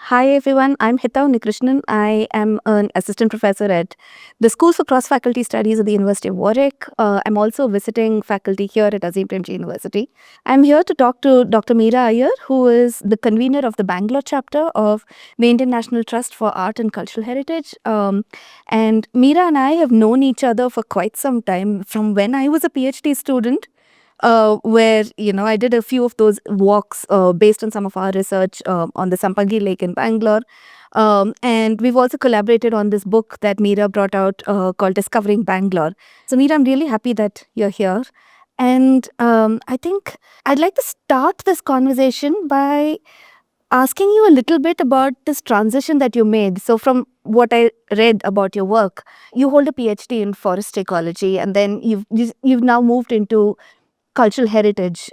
Hi everyone, I'm Hita Unnikrishnan. I am an assistant professor at the School for Cross-Faculty Studies at the University of Warwick. I'm also visiting faculty here at Azim Premji University. I'm here to talk to Dr. Meera Iyer, who is the convener of the Bengaluru Chapter of the Indian National Trust for Art and Cultural Heritage. And Meera and I have known each other for quite some time, from when I was a PhD student. Where I did a few of those walks based on some of our research on the Sampangi Lake in Bangalore. And we've also collaborated on this book that Meera brought out called Discovering Bangalore. So Meera, I'm really happy that you're here. And I think I'd like to start this conversation by asking you a little bit about this transition that you made. So from what I read about your work, you hold a PhD in forest ecology, and then you've now moved into cultural heritage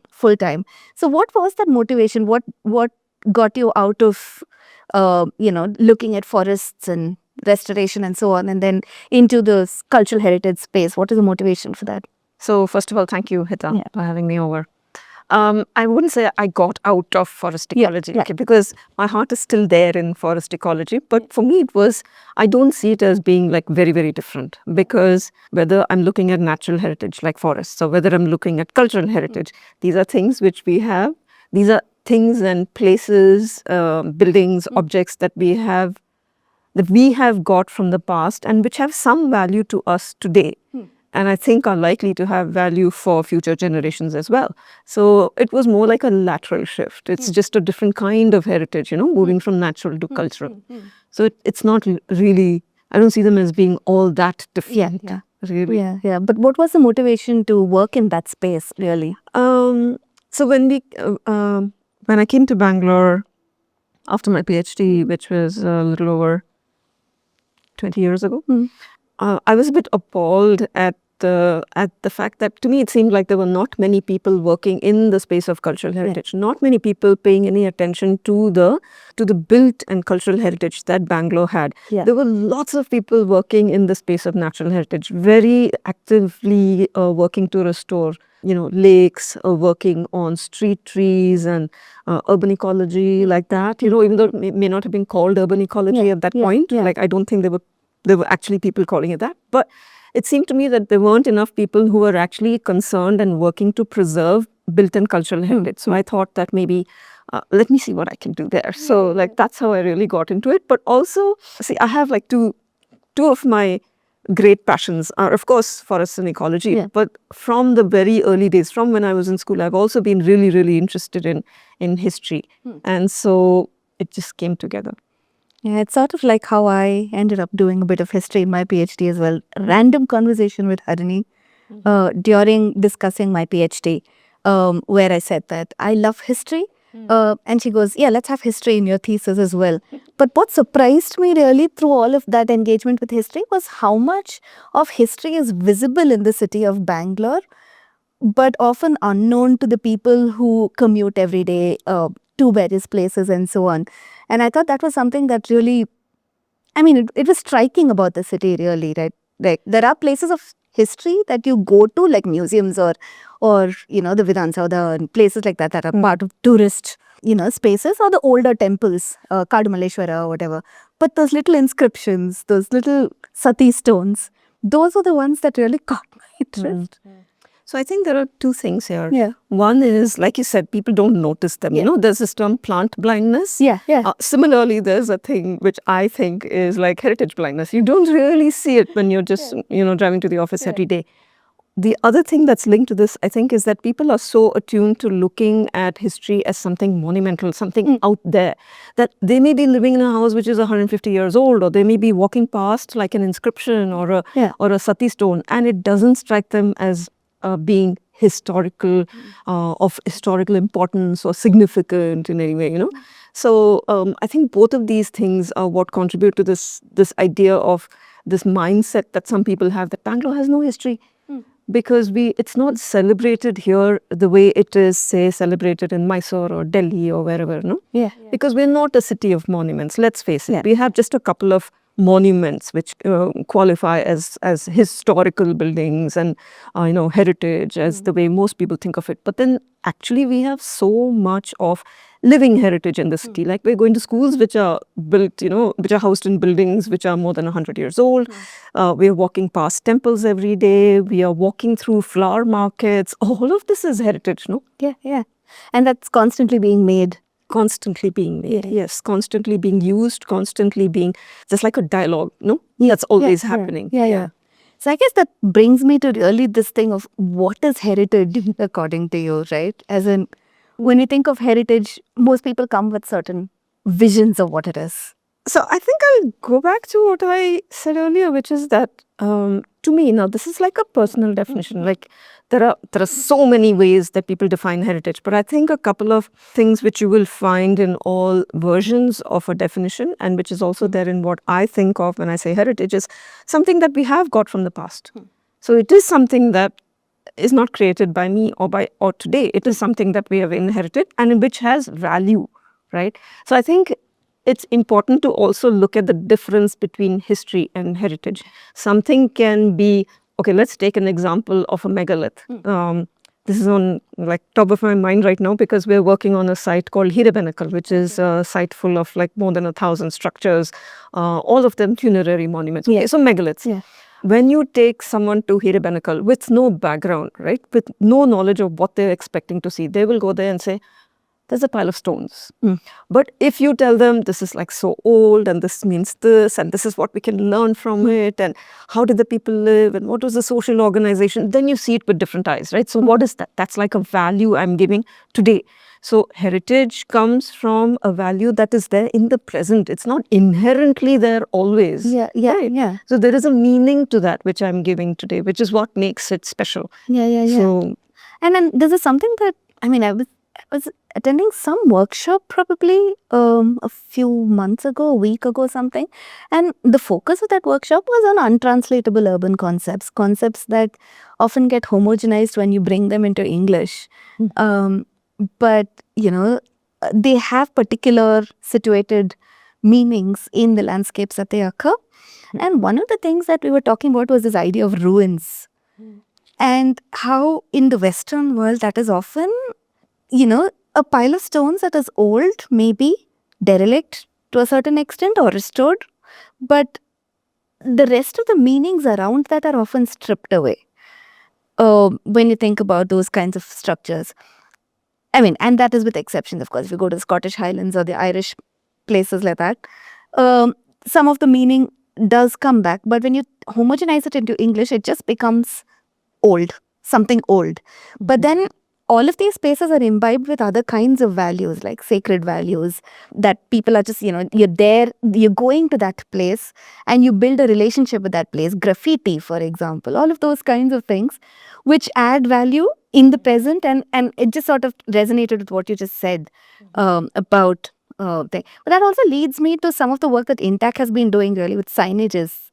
full time. So what was that motivation? What got you out of looking at forests and restoration and so on, and then into the cultural heritage space? What is the motivation for that? So first of all, thank you, Hita, for having me over. I wouldn't say I got out of forest ecology, okay, because my heart is still there in forest ecology. But for me, I don't see it as being like very, very different, because whether I'm looking at natural heritage like forests, or whether I'm looking at cultural heritage, these are things which we have. These are things and places, buildings, objects that we have got from the past and which have some value to us today. And I think are likely to have value for future generations as well. So it was more like a lateral shift. It's just a different kind of heritage, moving from natural to cultural. So it's not really, I don't see them as being all that different. Really. Yeah. But what was the motivation to work in that space, really? So when I came to Bangalore after my PhD, which was a little over 20 years ago, I was a bit appalled at the fact that, to me, it seemed like there were not many people working in the space of cultural heritage, not many people paying any attention to the built and cultural heritage that Bangalore had. There were lots of people working in the space of natural heritage, very actively working to restore lakes, working on street trees and urban ecology like that, even though it may not have been called urban ecology at that point. Like, I don't think there were actually people calling it that. But it seemed to me that there weren't enough people who were actually concerned and working to preserve built and cultural heritage. So I thought that maybe, let me see what I can do there. So that's how I really got into it. But also, see, I have like two of my great passions are, of course, forests and ecology. But from the very early days, from when I was in school, I've also been really, really interested in history. And so it just came together. Yeah, it's sort of like how I ended up doing a bit of history in my PhD as well. Random conversation with Harini during discussing my PhD, where I said that I love history. And she goes, yeah, let's have history in your thesis as well. But what surprised me really through all of that engagement with history was how much of history is visible in the city of Bangalore, but often unknown to the people who commute every day to various places and so on. And I thought that was something that really, it was striking about the city, really, right? Like, there are places of history that you go to, like museums or the Vidhan Saudha and places like that are part of tourist, spaces, or the older temples, Kadumaleshwara or whatever. But those little inscriptions, those little sati stones, those were the ones that really caught my interest. So I think there are two things here. One is, like you said, people don't notice them. There's this term plant blindness. Similarly, there's a thing which I think is like heritage blindness. You don't really see it when you're just, driving to the office every day. The other thing that's linked to this, I think, is that people are so attuned to looking at history as something monumental, something out there, that they may be living in a house which is 150 years old, or they may be walking past like an inscription or a sati stone, and it doesn't strike them as being historical, of historical importance or significant in any way, So I think both of these things are what contribute to this idea of this mindset that some people have, that Bangalore has no history. Because it's not celebrated here the way it is, say, celebrated in Mysore or Delhi or wherever, no? Because we're not a city of monuments, let's face it. We have just a couple of monuments which qualify as historical buildings and heritage as the way most people think of it. But then actually we have so much of living heritage in the city. Like we're going to schools which are built, which are housed in buildings which are more than 100 years old. We're walking past temples every day. We are walking through flower markets. All of this is heritage, no? Yeah. And that's constantly being made. Constantly being made, yes. Constantly being used, constantly being, just like a dialogue, no? That's always happening. Yeah. So I guess that brings me to really this thing of what is heritage according to you, right? As in, when you think of heritage, most people come with certain visions of what it is. So I think I'll go back to what I said earlier, which is that to me, now this is like a personal definition. Like there are so many ways that people define heritage, but I think a couple of things which you will find in all versions of a definition, and which is also there in what I think of when I say heritage, is something that we have got from the past. So it is something that is not created by me or today. It is something that we have inherited and which has value, right? So I think it's important to also look at the difference between history and heritage. Something can be, okay, let's take an example of a megalith. This is on like top of my mind right now because we're working on a site called Redefining, which is a site full of like more than 1,000 structures, all of them funerary monuments. Okay, so megaliths. Yeah. When you take someone to Redefining with no background, right, with no knowledge of what they're expecting to see, they will go there and say, there's a pile of stones. But if you tell them this is like so old and this means this and this is what we can learn from it and how did the people live and what was the social organization, then you see it with different eyes, right? So what is that? That's like a value I'm giving today. So heritage comes from a value that is there in the present. It's not inherently there always. Yeah. So there is a meaning to that which I'm giving today, which is what makes it special. Yeah. So, and then this is something that, I mean, I was attending some workshop probably a few months ago, a week ago, something. And the focus of that workshop was on untranslatable urban concepts that often get homogenized when you bring them into English. But, they have particular situated meanings in the landscapes that they occur. And one of the things that we were talking about was this idea of ruins. And how in the Western world that is often, a pile of stones that is old, maybe derelict to a certain extent or restored, but the rest of the meanings around that are often stripped away when you think about those kinds of structures. I mean, and that is with exceptions, of course. If you go to the Scottish Highlands or the Irish places like that, some of the meaning does come back, but when you homogenize it into English, it just becomes old, something old. But then all of these spaces are imbibed with other kinds of values, like sacred values, that people are just, you're there, you're going to that place and you build a relationship with that place. Graffiti, for example, all of those kinds of things which add value in the present. And it just sort of resonated with what you just said about thing. But that also leads me to some of the work that INTACH has been doing really with signages,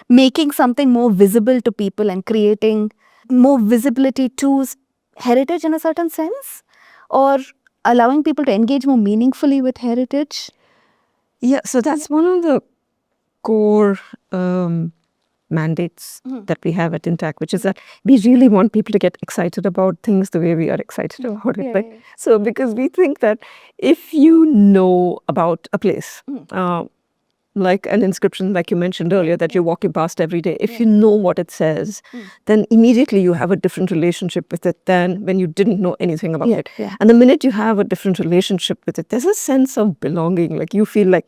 making something more visible to people and creating more visibility to heritage in a certain sense, or allowing people to engage more meaningfully with heritage. Yeah, so that's one of the core mandates that we have at INTACH, which is that we really want people to get excited about things the way we are excited about it. Right? So because we think that if you know about a place, like an inscription, like you mentioned earlier, that you're walking past every day, if you know what it says, then immediately you have a different relationship with it than when you didn't know anything about it. And the minute you have a different relationship with it, there's a sense of belonging. Like you feel like,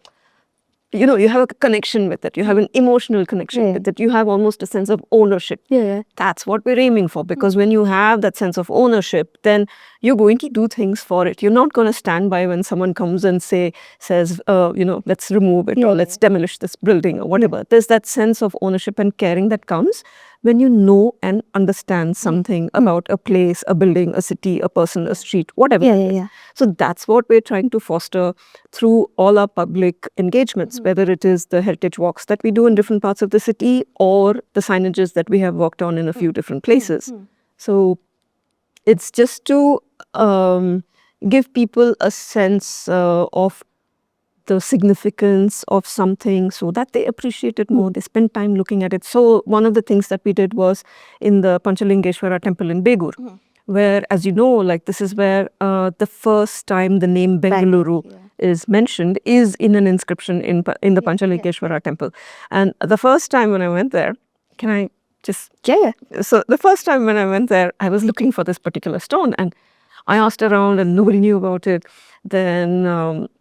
you have a connection with it. You have an emotional connection with it. You have almost a sense of ownership. That's what we're aiming for, because when you have that sense of ownership, then you're going to do things for it. You're not going to stand by when someone comes and says, let's remove it or let's demolish this building or whatever. There's that sense of ownership and caring that comes when you know and understand something about a place, a building, a city, a person, a street, whatever. So that's what we're trying to foster through all our public engagements, whether it is the heritage walks that we do in different parts of the city or the signages that we have worked on in a few different places. So it's just to give people a sense of the significance of something so that they appreciate it more, they spend time looking at it. So one of the things that we did was in the Panchalingeshwara temple in Begur. where, as you know, like this is where the first time the name Bengaluru is mentioned is in an inscription in the Panchalikeshwara temple. And the first time when I went there, can I just... So the first time when I went there, I was looking for this particular stone, and I asked around and nobody knew about it. Then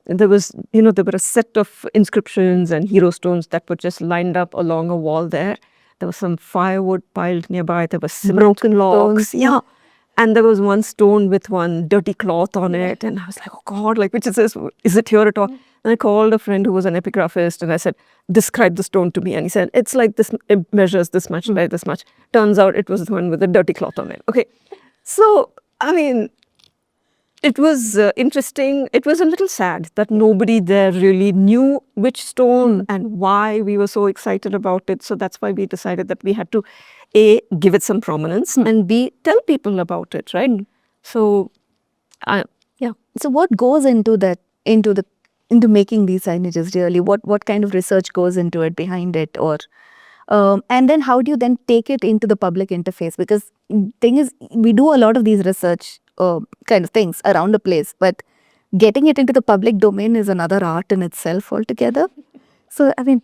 there was, there were a set of inscriptions and hero stones that were just lined up along a wall there. There was some firewood piled nearby. There were broken logs. Yeah. And there was one stone with one dirty cloth on it. And I was like, oh God, like, which is this? Is it here at all? And I called a friend who was an epigraphist and I said, describe the stone to me. And he said, it's like this, it measures this much by this much. Turns out it was the one with the dirty cloth on it. Okay. So, I mean, it was interesting. It was a little sad that nobody there really knew which stone and why we were so excited about it. So that's why we decided that we had to, A, give it some prominence, and B, tell people about it, right? So, yeah. So what goes into that, into making these signages really? What kind of research goes into it, behind it, or and then how do you then take it into the public interface? Because thing is, we do a lot of these research kind of things around the place, but getting it into the public domain is another art in itself altogether. So, I mean,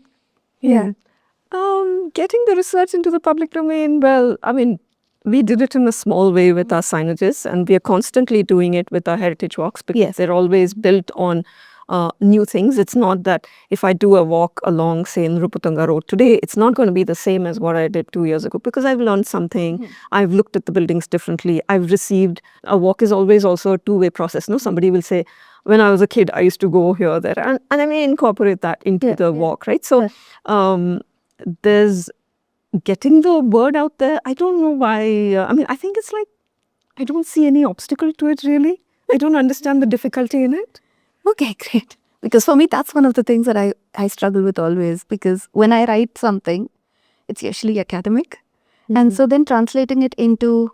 getting the research into the public domain, well, I mean, we did it in a small way with our signages, and we are constantly doing it with our heritage walks because they're always built on new things. It's not that if I do a walk along, say, in Ruputanga Road today, it's not going to be the same as what I did 2 years ago because I've learned something. I've looked at the buildings differently. I've received, a walk is always also a two-way process. No, somebody will say, when I was a kid, I used to go here, there, and I may incorporate that into the walk, right? So there's getting the word out there. I don't know why. I mean, I think it's like, I don't see any obstacle to it, really. I don't understand the difficulty in it. Okay, great. Because for me, that's one of the things that I struggle with always. Because when I write something, it's usually academic. And so then translating it into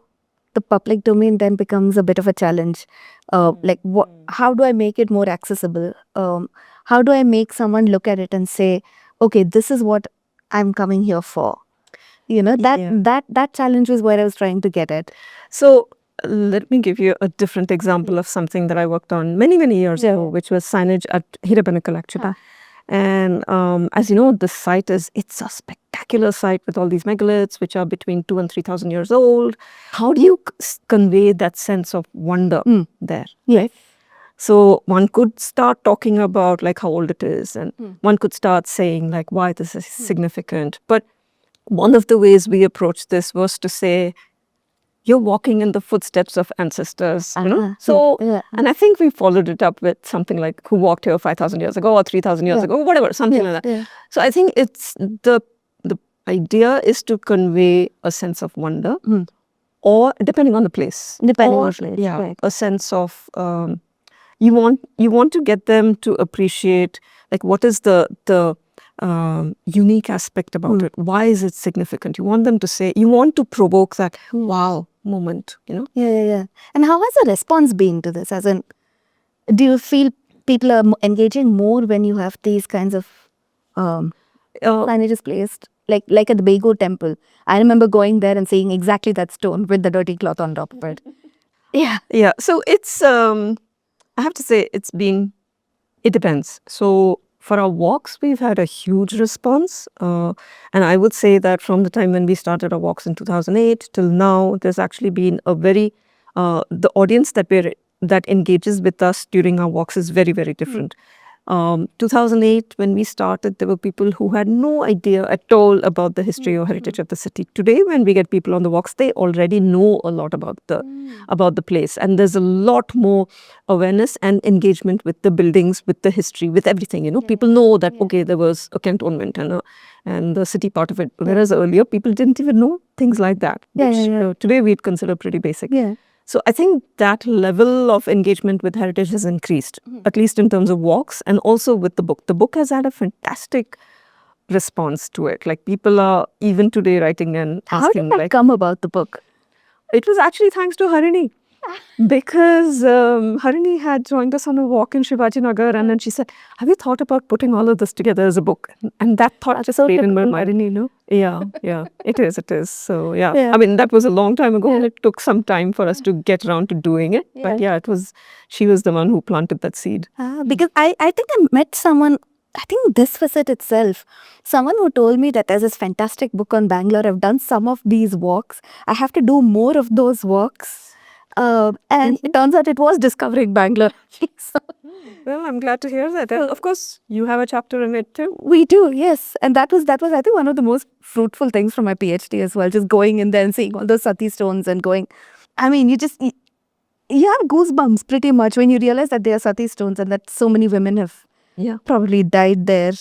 the public domain then becomes a bit of a challenge. Like, how do I make it more accessible? How do I make someone look at it and say, okay, this is what I'm coming here for? That challenge was where I was trying to get at. So let me give you a different example of something that I worked on many, many years ago, which was signage at Hita actually. And as you know, the site it's a spectacular site with all these megaliths, which are between 2,000 and 3,000 years old. How do you convey that sense of wonder there? Yes. So one could start talking about like how old it is, and one could start saying like why this is significant. But one of the ways we approached this was to say, you're walking in the footsteps of ancestors, you know? So, and I think we followed it up with something like who walked here 5,000 years ago or 3,000 years ago, whatever, something like that. Yeah. So I think it's the idea is to convey a sense of wonder, or depending on the place. A sense of you want to get them to appreciate like what is the unique aspect about it. Why is it significant? You want them to say, you want to provoke that wow moment, you know? Yeah. And how has the response been to this? As in, do you feel people are engaging more when you have these kinds of signages placed? Like at the Bego temple. I remember going there and seeing exactly that stone with the dirty cloth on top of it. Yeah. So it's, I have to say, it depends. So for our walks, we've had a huge response. And I would say that from the time when we started our walks in 2008 till now, there's actually been a very, the audience that engages with us during our walks is very, very different. 2008, when we started, there were people who had no idea at all about the history or heritage of the city. Today, when we get people on the walks, they already know a lot about the place. And there's a lot more awareness and engagement with the buildings, with the history, with everything. You know, people know that, okay, there was a cantonment and the city part of it. Whereas earlier, people didn't even know things like that, which today we'd consider pretty basic. So I think that level of engagement with heritage has increased, at least in terms of walks and also with the book. The book has had a fantastic response to it. Like people are even today writing and asking. How did that come about, the book? It was actually thanks to Harini. because Harini had joined us on a walk in Shivaji Nagar, and then she said, "Have you thought about putting all of this together as a book?" And that thought just stayed in my mind. Harini, no? Yeah, it is. So Yeah. I mean, that was a long time ago, and it took some time for us to get around to doing it. But she was the one who planted that seed. Because I think I met someone, I think this visit itself, someone who told me that there's this fantastic book on Bangalore. I've done some of these walks. I have to do more of those walks. And it turns out it was discovering Bangalore. So, well, I'm glad to hear that. And of course, you have a chapter in it too. We do, yes. And that was I think one of the most fruitful things from my PhD as well. Just going in there and seeing all those sati stones and going. I mean, you have goosebumps pretty much when you realize that they are sati stones and that so many women have probably died there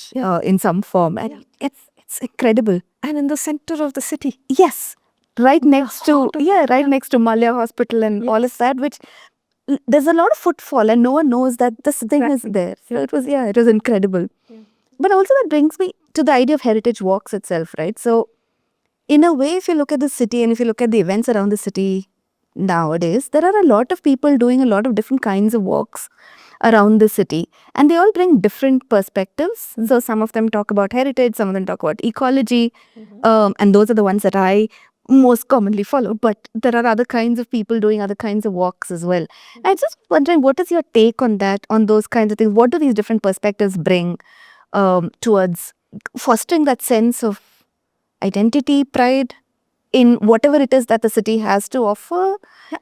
in some form. And it's incredible. And in the center of the city. Yes. Right next to next to Malya Hospital and all of that, which there's a lot of footfall and no one knows that this thing is there. So it was incredible. But also that brings me to the idea of heritage walks itself, right? So in a way, if you look at the city and if you look at the events around the city nowadays, there are a lot of people doing a lot of different kinds of walks around the city, and they all bring different perspectives. So some of them talk about heritage, some of them talk about ecology, and those are the ones that I most commonly follow. But there are other kinds of people doing other kinds of walks as well. I'm just wondering, what is your take on that, on those kinds of things? What do these different perspectives bring towards fostering that sense of identity, pride in whatever it is that the city has to offer?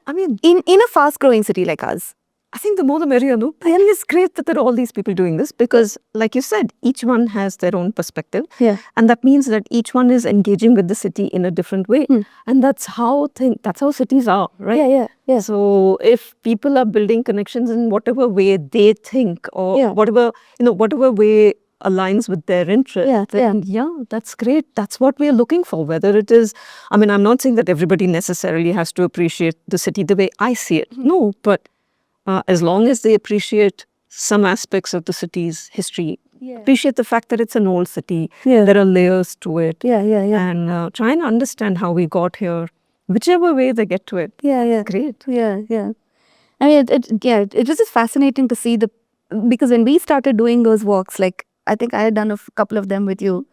I mean, in a fast-growing city like ours. I think the more the merrier, no? And it's great that there are all these people doing this because, like you said, each one has their own perspective. Yeah. And that means that each one is engaging with the city in a different way. And that's how cities are, right? Yeah. So if people are building connections in whatever way they think or whatever way aligns with their interest, then that's great. That's what we're looking for. Whether it is, I mean, I'm not saying that everybody necessarily has to appreciate the city the way I see it. No, but as long as they appreciate some aspects of the city's history, appreciate the fact that it's an old city, there are layers to it, and try and understand how we got here, whichever way they get to it. Great. Yeah. I mean, it was just fascinating to see because when we started doing those walks, like I think I had done a couple of them with you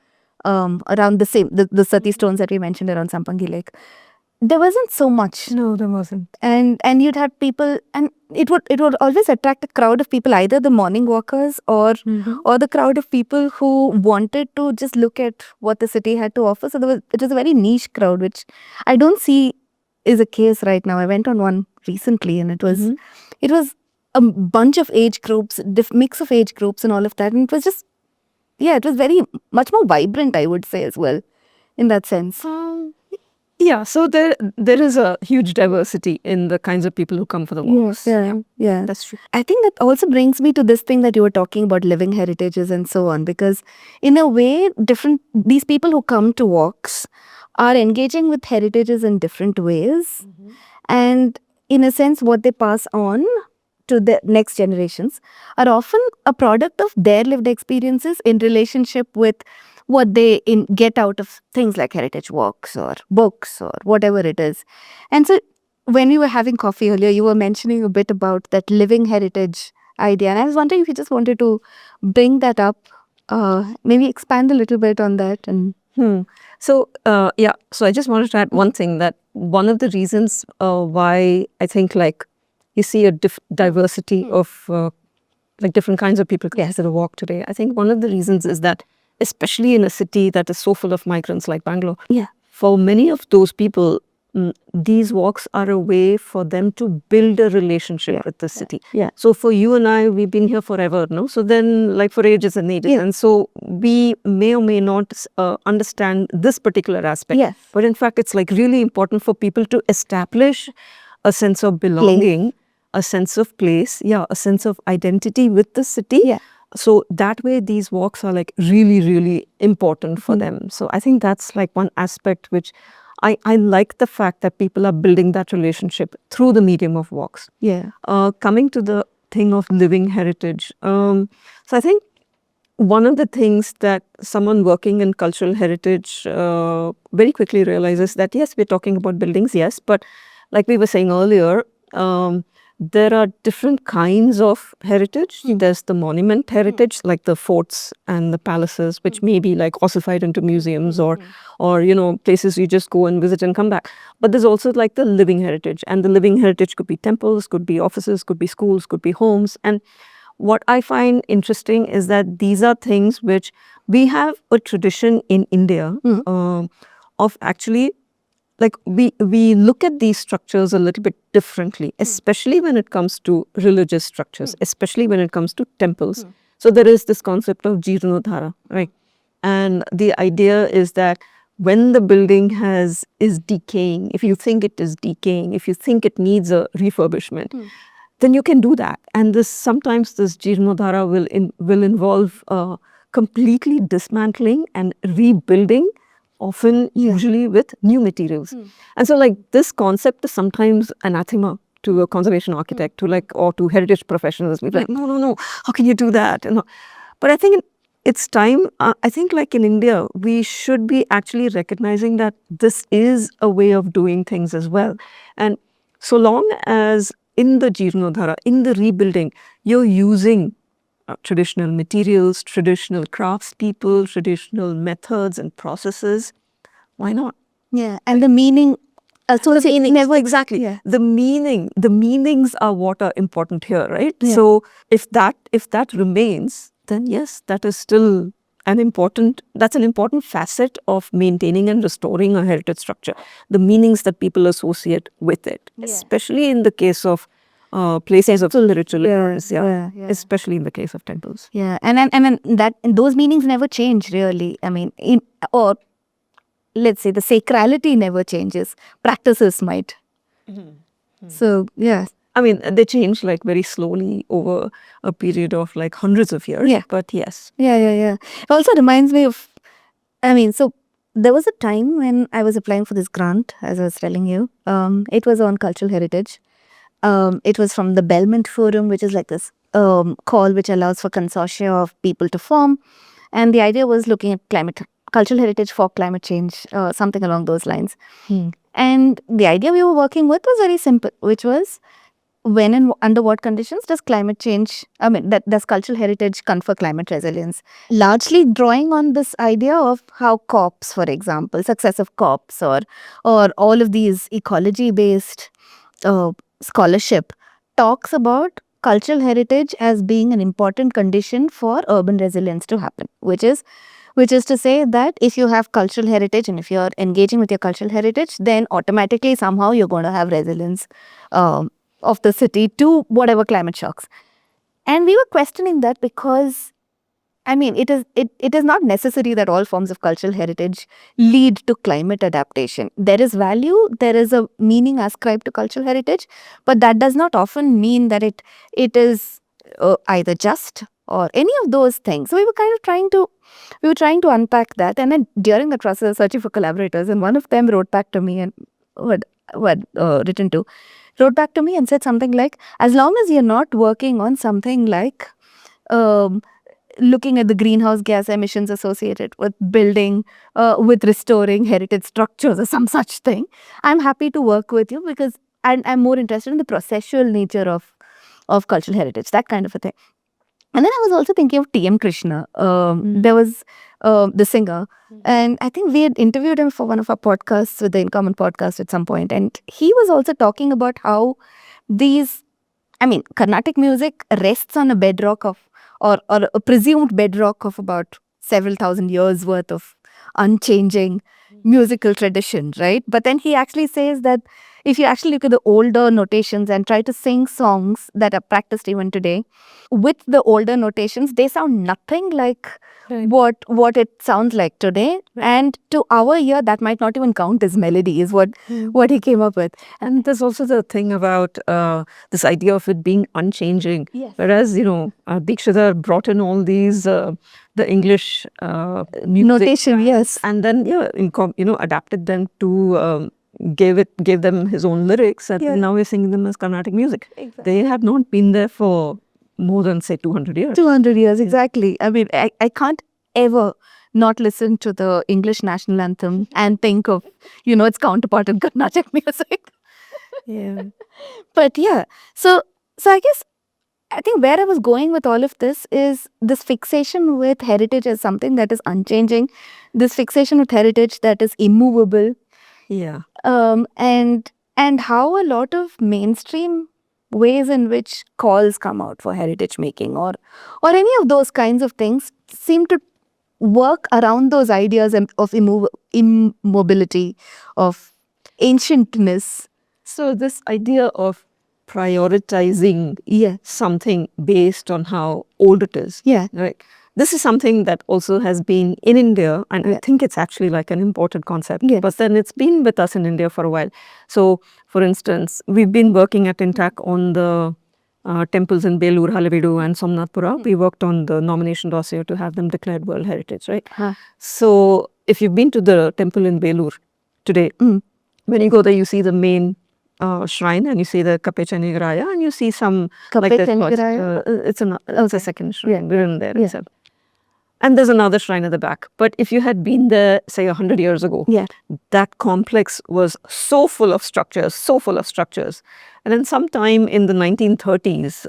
around the Sati stones that we mentioned around Sampangi Lake. There wasn't so much. No, there wasn't. And you'd have people, and it would always attract a crowd of people, either the morning walkers or the crowd of people who wanted to just look at what the city had to offer. So it was a very niche crowd, which I don't see is a case right now. I went on one recently, and it was a bunch of age groups, mix of age groups, and all of that. And it was just it was very much more vibrant, I would say, as well, in that sense. Yeah, so there is a huge diversity in the kinds of people who come for the walks. Yeah. That's true. I think that also brings me to this thing that you were talking about, living heritages and so on, because in a way, these people who come to walks are engaging with heritages in different ways. And in a sense, what they pass on to the next generations are often a product of their lived experiences in relationship with what they get out of things like heritage walks or books or whatever it is. And so when we were having coffee earlier, you were mentioning a bit about that living heritage idea. And I was wondering if you just wanted to bring that up, maybe expand a little bit on that. And So I just wanted to add one thing, that one of the reasons why I think like you see a diversity of like different kinds of people coming to the walk today. I think one of the reasons is that, especially in a city that is so full of migrants like Bangalore, for many of those people, these walks are a way for them to build a relationship with the city. So for you and I, we've been here forever, no? So then, like for ages and ages. And so we may or may not understand this particular aspect. But in fact, it's like really important for people to establish a sense of belonging, a sense of place, a sense of identity with the city. So that way, these walks are like really, really important for them. So I think that's like one aspect which I like, the fact that people are building that relationship through the medium of walks. Coming to the thing of living heritage. So I think one of the things that someone working in cultural heritage very quickly realizes that, yes, we're talking about buildings, yes, but like we were saying earlier, There are different kinds of heritage. There's the monument heritage, like the forts and the palaces, which may be like ossified into museums or places you just go and visit and come back. But there's also like the living heritage, and the living heritage could be temples, could be offices, could be schools, could be homes. And what I find interesting is that these are things which we have a tradition in India of actually, like we look at these structures a little bit differently, especially when it comes to religious structures, especially when it comes to temples. So there is this concept of Jeeranodhara, right? And the idea is that when the building is decaying, if you think it is decaying, if you think it needs a refurbishment, then you can do that. And sometimes this Jeeranodhara will involve completely dismantling and rebuilding, often usually with new materials. And so like this concept is sometimes anathema to a conservation architect, or to heritage professionals. We're like, no, how can you do that? But I think it's time, I think like in India, we should be actually recognizing that this is a way of doing things as well. And so long as in the Jeeranodhara, in the rebuilding, you're using traditional materials, traditional craftspeople, traditional methods and processes, why not? Yeah, and the meaning associated never exactly. Yeah. The meanings are what are important here, right? Yeah. So if that remains, then yes, that is still that's an important facet of maintaining and restoring a heritage structure. The meanings that people associate with it, especially in the case of places of rituals, especially in the case of temples. Yeah, and then those meanings never change really. I mean, or let's say the sacrality never changes. Practices might. So yeah. I mean, they change like very slowly over a period of like hundreds of years. Yeah. But yes. Yeah. It also reminds me of, so there was a time when I was applying for this grant, as I was telling you. It was on cultural heritage. It was from the Belmont Forum, which is like this call which allows for consortia of people to form. And the idea was looking at cultural heritage for climate change, something along those lines. And the idea we were working with was very simple, which was when and under what conditions does climate change, does cultural heritage confer climate resilience? Largely drawing on this idea of how COPs, for example, successive COPs or all of these ecology-based scholarship talks about cultural heritage as being an important condition for urban resilience to happen, which is to say that if you have cultural heritage and if you're engaging with your cultural heritage, then automatically somehow you're going to have resilience of the city to whatever climate shocks. And we were questioning that because, it is not necessary that all forms of cultural heritage lead to climate adaptation. There is value, there is a meaning ascribed to cultural heritage, but that does not often mean that it is either just or any of those things. So we were kind of trying to unpack that. And then during the process, searching for collaborators, and one of them wrote back to me and wrote back to me and said something like, as long as you're not working on something like looking at the greenhouse gas emissions associated with building, with restoring heritage structures or some such thing, I'm happy to work with you because I'm more interested in the processual nature of cultural heritage, that kind of a thing. And then I was also thinking of T.M. Krishna. There was the singer. And I think we had interviewed him for one of our podcasts with the In Common podcast at some point. And he was also talking about how Carnatic music rests on a bedrock of, or a presumed bedrock of about several thousand years worth of unchanging musical tradition, right? But then he actually says that if you actually look at the older notations and try to sing songs that are practiced even today, with the older notations, they sound nothing like what it sounds like today. And to our ear, that might not even count as melody, is what he came up with. And there's also the thing about this idea of it being unchanging. Yes. Whereas, Dikshidhar brought in all these, the English music. Notation, yes. And then, adapted them to gave them his own lyrics, and now we're singing them as Carnatic music. Exactly. They have not been there for more than, say, 200 years. 200 years, exactly. I can't ever not listen to the English national anthem and think of, its counterpart in Carnatic music. Yeah. But yeah, so I think where I was going with all of this is this fixation with heritage as something that is unchanging, this fixation with heritage that is immovable, Yeah. and how a lot of mainstream ways in which calls come out for heritage making or any of those kinds of things seem to work around those ideas of immobility, of ancientness. So this idea of prioritizing something based on how old it is. Yeah. Right. This is something that also has been in India, and I think it's actually like an important concept. Yes. But then it's been with us in India for a while. So, for instance, we've been working at INTACH on the temples in Belur, Halebeedu, and Somnathpura. We worked on the nomination dossier to have them declared World Heritage, right? So, if you've been to the temple in Belur today, when you go there, you see the main shrine, and you see the Kapechani Raya, and you see some like that. It's a second shrine. We're in there itself. And there's another shrine at the back. But if you had been there, say 100 years ago, that complex was so full of structures. And then sometime in the 1930s,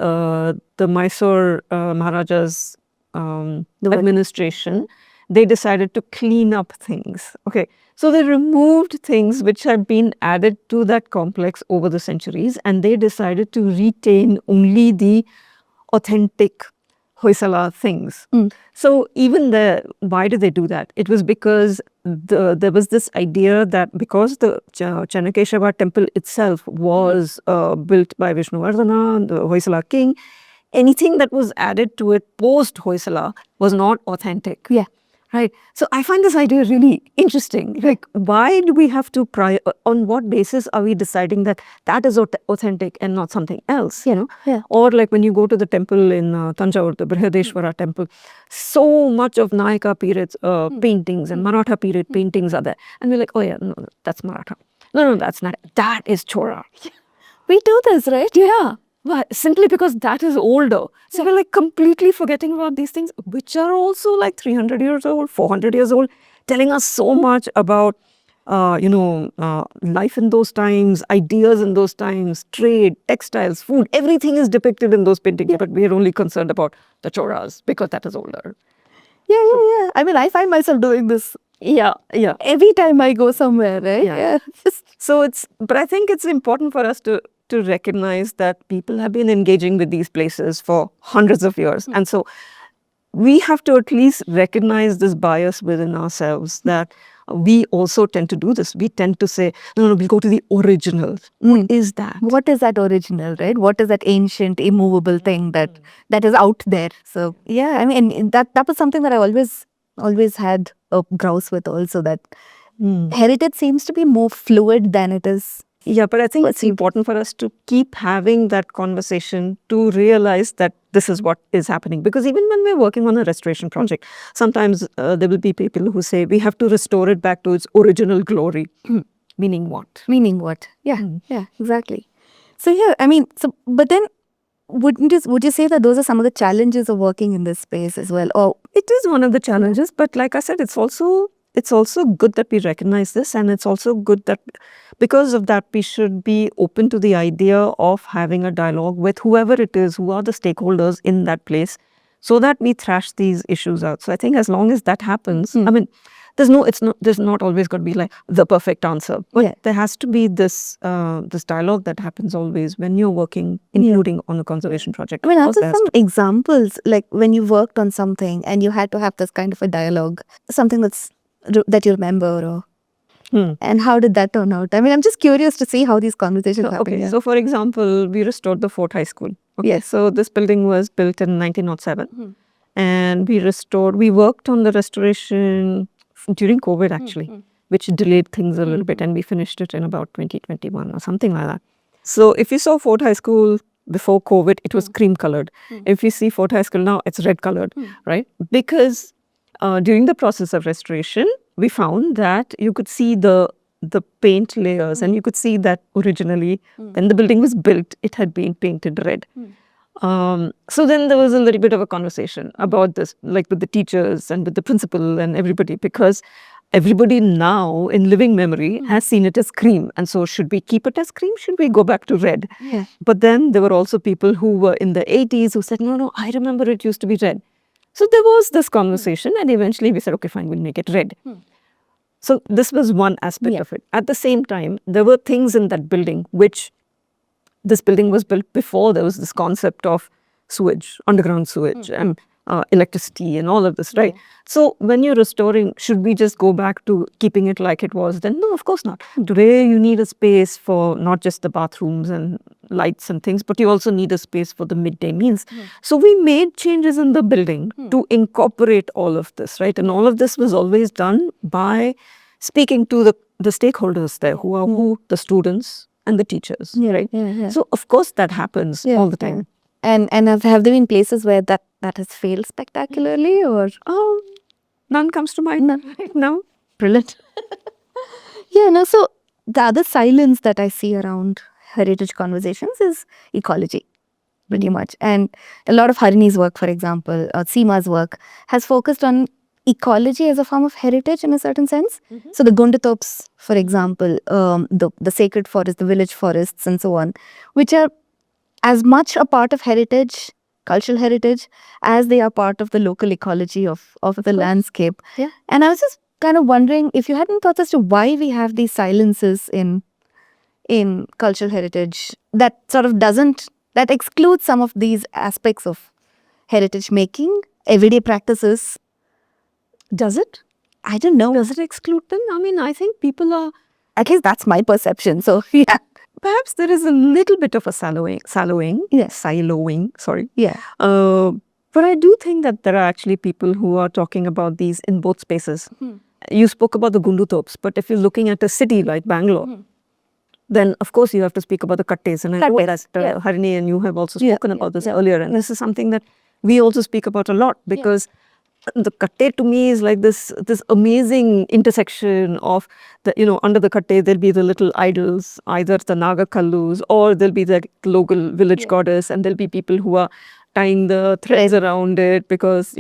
the Mysore Maharaja's administration, they decided to clean up things. Okay, so they removed things which had been added to that complex over the centuries, and they decided to retain only the authentic Hoysala things. So even there, why did they do that? It was because there was this idea that because the Chanakeshava temple itself was built by Vishnuvardhana, the Hoysala king, anything that was added to it post Hoysala was not authentic. Yeah. Right. So I find this idea really interesting. Like, why do we have to on what basis are we deciding that that is authentic and not something else, you know? Yeah. Or like when you go to the temple in Tanjavur, the Brihadeshwara temple, so much of Nayaka period paintings and Maratha period paintings are there. And we're like, oh yeah, no, that's Maratha. No, that's not. That is Chora. We do this, right? Yeah. Why? Simply because that is older. So we're like completely forgetting about these things, which are also like 300 years old, 400 years old, telling us so much about, life in those times, ideas in those times, trade, textiles, food, everything is depicted in those paintings, but we are only concerned about the choras because that is older. Yeah. I mean, I find myself doing this. Yeah. Every time I go somewhere, right? Yeah. So but I think it's important for us to recognize that people have been engaging with these places for hundreds of years. And so we have to at least recognize this bias within ourselves that we also tend to do this. We tend to say, no, we'll go to the original. What is that? What is that original, right? What is that ancient, immovable thing that is out there? So, yeah, I mean, that was something that I always had a grouse with also, that heritage seems to be more fluid than it is. Yeah, but I think it's important for us to keep having that conversation to realize that this is what is happening. Because even when we're working on a restoration project, sometimes there will be people who say we have to restore it back to its original glory. Meaning what? Yeah, exactly. So yeah, I mean, but then would you say that those are some of the challenges of working in this space as well? Or it is one of the challenges, but like I said, it's also good that we recognize this, and it's also good that because of that we should be open to the idea of having a dialogue with whoever it is, who are the stakeholders in that place, so that we thrash these issues out. So I think as long as that happens, I mean, there's not always going to be like the perfect answer, but there has to be this dialogue that happens always when you're working, including on a conservation project. I mean, are there some examples, like when you worked on something and you had to have this kind of a dialogue, something that you remember, or and how did that turn out? I mean, I'm just curious to see how these conversations happen. Okay, so for example, we restored the Fort High School. Okay, yes. So this building was built in 1907, and we worked on the restoration during COVID actually, which delayed things a little bit, and we finished it in about 2021 or something like that. So if you saw Fort High School before COVID, it was cream colored. If you see Fort High School now, it's red colored, right? Because during the process of restoration, we found that you could see the paint layers, and you could see that originally when the building was built, it had been painted red. So then there was a little bit of a conversation about this, like with the teachers and with the principal and everybody, because everybody now in living memory has seen it as cream. And so should we keep it as cream? Should we go back to red? Yeah. But then there were also people who were in the 80s who said, no, I remember it used to be red. So there was this conversation and eventually we said, okay, fine, we'll make it red. So this was one aspect of it. At the same time, there were things in that building which this building was built before there was this concept of sewage, underground sewage, and electricity and all of this, right? So when you're restoring, should we just go back to keeping it like it was? Then no, of course not. Today you need a space for not just the bathrooms and lights and things, but you also need a space for the midday meals. So we made changes in the building to incorporate all of this, right? And all of this was always done by speaking to the stakeholders there, who are the students and the teachers, right? So of course that happens all the time. And have there been places where that has failed spectacularly, or none comes to mind right now. Brilliant. So the other silence that I see around heritage conversations is ecology, pretty much. And a lot of Harini's work, for example, or Seema's work, has focused on ecology as a form of heritage in a certain sense. So the Gundatops, for example, the sacred forest, the village forests and so on, which are as much a part of heritage, cultural heritage, as they are part of the local ecology of the landscape. And I was just kind of wondering if you had any thoughts as to why we have these silences in cultural heritage that sort of that excludes some of these aspects of heritage making, everyday practices. Does it? I don't know. Does it exclude them? I mean, I think people are... At least that's my perception. So, yeah. Perhaps there is a little bit of a siloing. Sorry. Yeah. But I do think that there are actually people who are talking about these in both spaces. You spoke about the Gundatops, but if you're looking at a city like Bangalore, then of course you have to speak about the Kattes. And I know that Harini and you have also spoken about this earlier. And this is something that we also speak about a lot, because the Katte to me is like this amazing intersection of under the Katte there'll be the little idols, either the Naga Kallus, or there'll be the local village goddess, and there'll be people who are tying the threads around it because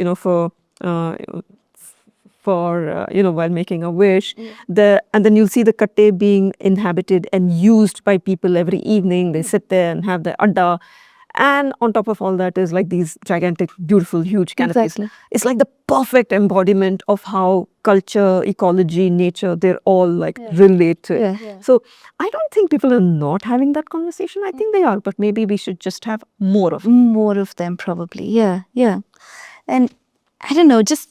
while making a wish. And then you'll see the Katte being inhabited and used by people every evening. They sit there and have their adda. And on top of all that is like these gigantic, beautiful, huge canopies. Exactly. It's like the perfect embodiment of how culture, ecology, nature, they're all like relate to it. So I don't think people are not having that conversation. I think they are, but maybe we should just have more of them. More of them, probably. Yeah. And I don't know, just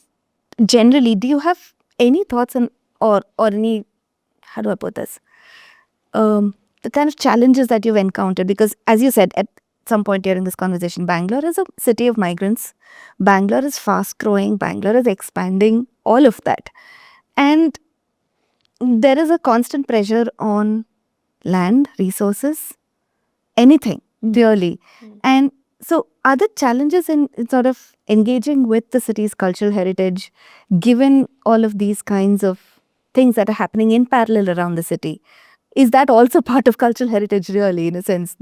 generally, do you have any thoughts on or any, how do I put this? The kind of challenges that you've encountered, because as you said, at some point during this conversation, Bangalore is a city of migrants. Bangalore is fast growing. Bangalore is expanding, all of that. And there is a constant pressure on land, resources, anything, really. And so are there challenges in sort of engaging with the city's cultural heritage, given all of these kinds of things that are happening in parallel around the city? Is that also part of cultural heritage, really, in a sense?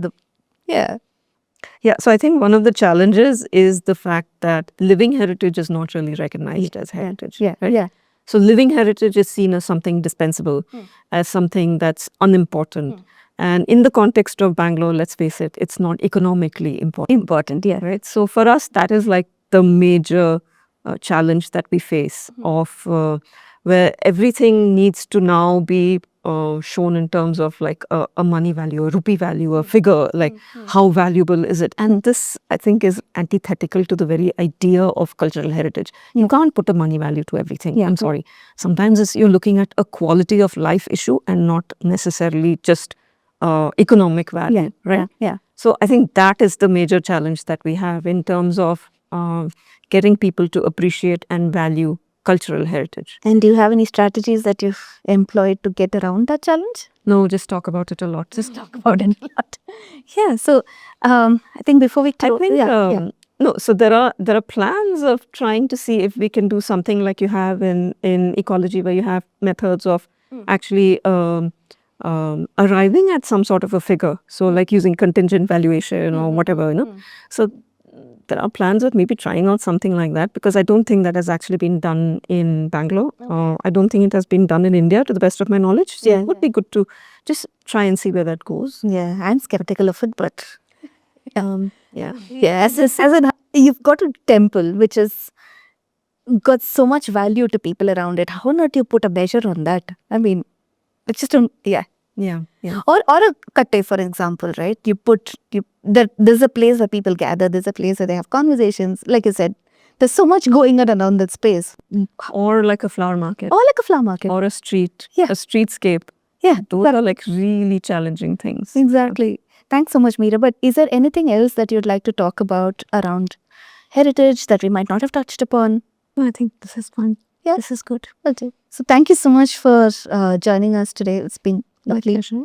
Yeah, so I think one of the challenges is the fact that living heritage is not really recognized as heritage. Right? So living heritage is seen as something dispensable, as something that's unimportant. And in the context of Bangalore, let's face it, it's not economically important. Right? So for us, that is like the major challenge that we face of where everything needs to now be shown in terms of like a money value, a rupee value, a figure, like how valuable is it? And this, I think, is antithetical to the very idea of cultural heritage. You can't put a money value to everything. I'm sorry. Sometimes you're looking at a quality of life issue and not necessarily just economic value, right? So I think that is the major challenge that we have in terms of getting people to appreciate and value cultural heritage. And do you have any strategies that you've employed to get around that challenge? No, just talk about it a lot. Just talk about it a lot. So I think before we close, no. So there are plans of trying to see if we can do something like you have in ecology, where you have methods of actually arriving at some sort of a figure. So like using contingent valuation or whatever, So there are plans of maybe trying out something like that, because I don't think that has actually been done in Bangalore. I don't think it has been done in India, to the best of my knowledge. So it would be good to just try and see where that goes. Yeah, I'm skeptical of it, but Yeah. as in, you've got a temple which has got so much value to people around it. How not you put a measure on that? I mean, it's just Yeah. Or a katte, for example, right? There's a place where people gather. There's a place where they have conversations. Like you said, there's so much going on around that space. Or like a flower market. Or like a flower market. Or a street. Yeah. A streetscape. Yeah. Those are like really challenging things. Exactly. Thanks so much, Meera. But is there anything else that you'd like to talk about around heritage that we might not have touched upon? No, I think this is fun. Yeah. This is good. Okay. So thank you so much for joining us today. It's been lovely. My pleasure.